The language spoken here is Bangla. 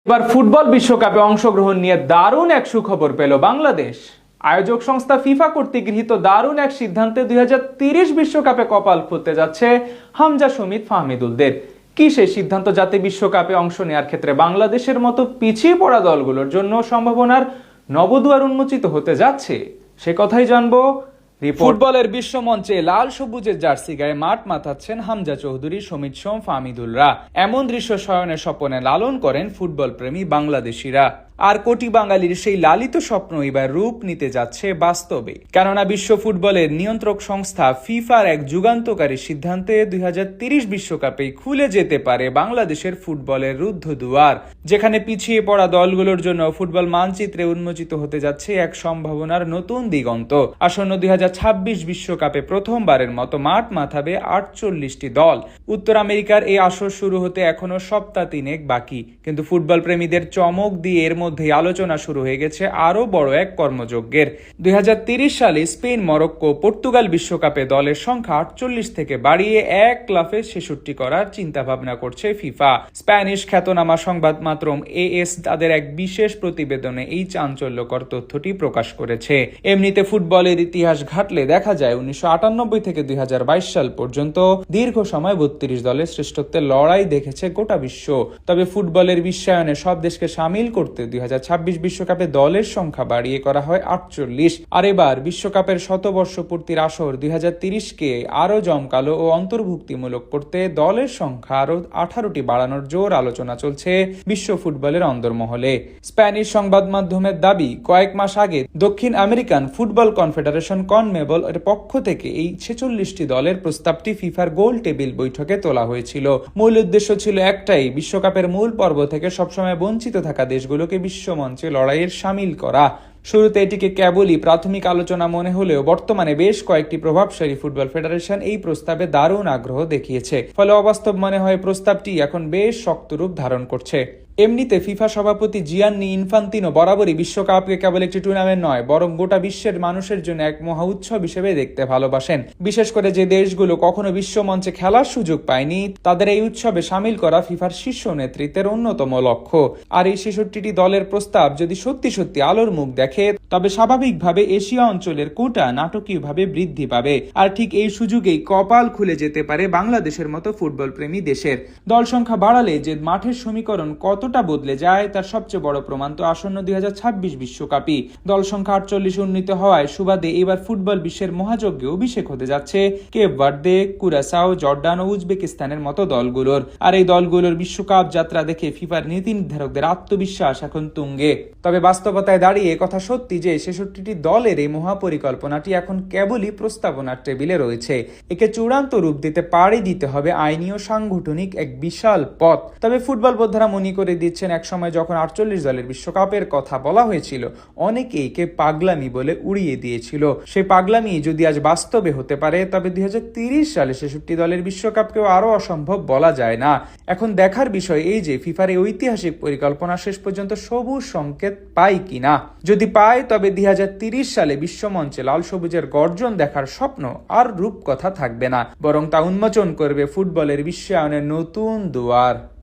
এবার ফুটবল বিশ্বকাপে অংশগ্রহণ নিয়ে দারুণ এক সুখবর পেল বাংলাদেশ। আয়োজক সংস্থা ফিফা কর্তৃক গৃহীত দারুণ এক সিদ্ধান্তে 2030 বিশ্বকাপে কপাল খুলতে যাচ্ছে হামজা শমিত ফাহমিদুলদের। কি সেই সিদ্ধান্ত, যাতে বিশ্বকাপে অংশ নেওয়ার ক্ষেত্রে বাংলাদেশের মতো পিছিয়ে পড়া দলগুলোর জন্য সম্ভাবনার নবদুয়ার উন্মোচিত হতে যাচ্ছে, সে কথাই জানবো। ফুটবলের বিশ্বমঞ্চে লাল সবুজের জার্সি গায়ে মাঠ মাতাচ্ছেন হামজা চৌধুরী, সমিত সোম, ফাহমিদুলরা। এমন দৃশ্য শয়নের স্বপ্নে লালন করেন ফুটবল প্রেমী বাংলাদেশিরা। আর কোটি বাঙালির সেই লালিত স্বপ্ন এবার রূপ নিতে যাচ্ছে বাস্তবে, কেননা বিশ্ব ফুটবলের নিয়ন্ত্রক সংস্থা ফিফার এক যুগান্তকারী সিদ্ধান্তে 2030 বিশ্বকাপে খুলে যেতে পারে বাংলাদেশের ফুটবলের রুদ্ধ দুয়ার, যেখানে পিছিয়ে পড়া দলগুলোর জন্য ফুটবল মানচিত্রে উন্মোচিত হতে যাচ্ছে এক সম্ভাবনার নতুন দিগন্ত। আসন্ন 2026 বিশ্বকাপে প্রথমবারের মতো মাঠ মাথাবে 48টি দল। উত্তর আমেরিকার এই আসর শুরু হতে এখনো সপ্তাহ তিনেক বাকি, কিন্তু ফুটবল প্রেমীদের চমক দিয়ে এর মধ্যেই আলোচনা শুরু হয়ে গেছে আরো বড় এক কর্মযজ্ঞের। 2030 সালে স্পেন, মরক্কো, পর্তুগাল বিশ্বকাপে দলের সংখ্যা 48 থেকে বাড়িয়ে এক লাফে 66 করার চিন্তা ভাবনা করছে ফিফা। স্প্যানিশ খ্যাতনামা সংবাদ মাধ্যম AS তাদের এক বিশেষ প্রতিবেদনে এই চাঞ্চল্যকর তথ্যটি প্রকাশ করেছে। এমনিতে ফুটবলের ইতিহাস ঘাটলে দেখা যায় 1998 থেকে 2022 সাল পর্যন্ত দীর্ঘ সময় 32 দলের শ্রেষ্ঠত্বের লড়াই দেখেছে গোটা বিশ্ব। তবে ফুটবলের বিশ্বায়নে সব দেশকে সামিল করতে 2026 বিশ্বকাপে দলের সংখ্যা বাড়িয়ে করা হয় 48। আর এবার বিশ্বকাপের শতবর্ষ পূর্তির আসর 2030 কে আরো জমকালো ও অন্তর্ভুক্তিমূলক করতে দলের সংখ্যা আরো 18টি বাড়ানোর জোর আলোচনা চলছে বিশ্ব ফুটবলের অন্দরমহলে। স্প্যানিশ সংবাদ মাধ্যমের দাবি, কয়েক মাস আগে দক্ষিণ আমেরিকান ফুটবল কনফেডারেশন কনমেবল এর পক্ষ থেকে এই 46টি দলের প্রস্তাবটি ফিফার গোল টেবিল বৈঠকে তোলা হয়েছিল। মূল উদ্দেশ্য ছিল একটাই, বিশ্বকাপের মূল পর্ব থেকে সবসময় বঞ্চিত থাকা দেশগুলোকে বিশ্বমঞ্চে লড়াইয়ের সামিল করা। শুরুতে এটিকে কেবলই প্রাথমিক আলোচনা মনে হলেও বর্তমানে বেশ কয়েকটি প্রভাবশালী ফুটবল ফেডারেশন এই প্রস্তাবে দারুণ আগ্রহ দেখিয়েছে। ফলে অবাস্তব মনে হয় প্রস্তাবটি এখন বেশ শক্ত রূপ ধারণ করছে। এমনিতে ফিফা সভাপতি জিয়ান্নি ইনফান্তিনো বরাবরই বিশ্বকাপকে কেবল একটি টুর্নামেন্ট নয়, বরং গোটা বিশ্বের মানুষের জন্য এক মহা উৎসব হিসেবে দেখতে ভালোবাসেন। বিশেষ করে যে দেশগুলো কখনো বিশ্বমঞ্চে খেলার সুযোগ পায়নি, তাদের এই উৎসবে সামিল করা ফিফার শীর্ষ নেতৃত্বের অন্যতম লক্ষ্য। আর এই 66টি দলের প্রস্তাব যদি সত্যি সত্যি আলোর মুখ দেখে, তবে স্বাভাবিকভাবে এশিয়া অঞ্চলের কোটা নাটকীয়ভাবে বৃদ্ধি পাবে। আর ঠিক এই সুযোগেই কপাল খুলে যেতে পারে বাংলাদেশের মতো ফুটবল প্রেমী দেশের। দল সংখ্যা বাড়ালে যে মাঠের সমীকরণ কতটা বদলে যায় তার সবচেয়ে বড় প্রমাণ তো আসন্ন 2026 বিশ্বকাপই। দল সংখ্যা 48 উন্নীত হওয়ায় সুবাদে এবার ফুটবল বিশ্বের মহাযজ্ঞে অভিষেক হতে যাচ্ছে কেপ ভার্দে, কুরাসাও, জর্ডান ও উজবেকিস্তানের মতো দলগুলোর। আর এই দলগুলোর বিশ্বকাপ যাত্রা দেখে ফিফার নীতি নির্ধারকদের আত্মবিশ্বাস এখন তুঙ্গে। তবে বাস্তবতায় দাঁড়িয়ে কথা সত্যি যে 66টি দলের এই মহাপরিকল্পনাটি এখন কেবলই প্রস্তাবনার টেবিলে রয়েছে। একে চূড়ান্ত রূপ দিতে পাড়ি দিতে হবে আইনি ও সাংগঠনিক এক বিশাল পথ। তবে ফুটবল বোদ্ধারা মনে করে দিচ্ছেন, এক সময় যখন 48 দলের বিশ্বকাপের কথা বলা হয়েছিল, অনেকেই কে পাগলামি বলে উড়িয়ে দিয়েছিল। সেই পাগলামি যদি আজ বাস্তবে হতে পারে, তবে 2030 সালে 66 দলের বিশ্বকাপকেও আরো অসম্ভব বলা যায় না। এখন দেখার বিষয় এই যে ফিফার এই ঐতিহাসিক পরিকল্পনা শেষ পর্যন্ত সবুজ সংকেত পায় কিনা। যদি পায়, তবে 2030 সালে বিশ্বমঞ্চে লাল সবুজের গর্জন দেখার স্বপ্ন আর রূপকথা থাকবে না, বরং তা উন্মোচন করবে ফুটবলের বিশ্বায়নের নতুন দুয়ার।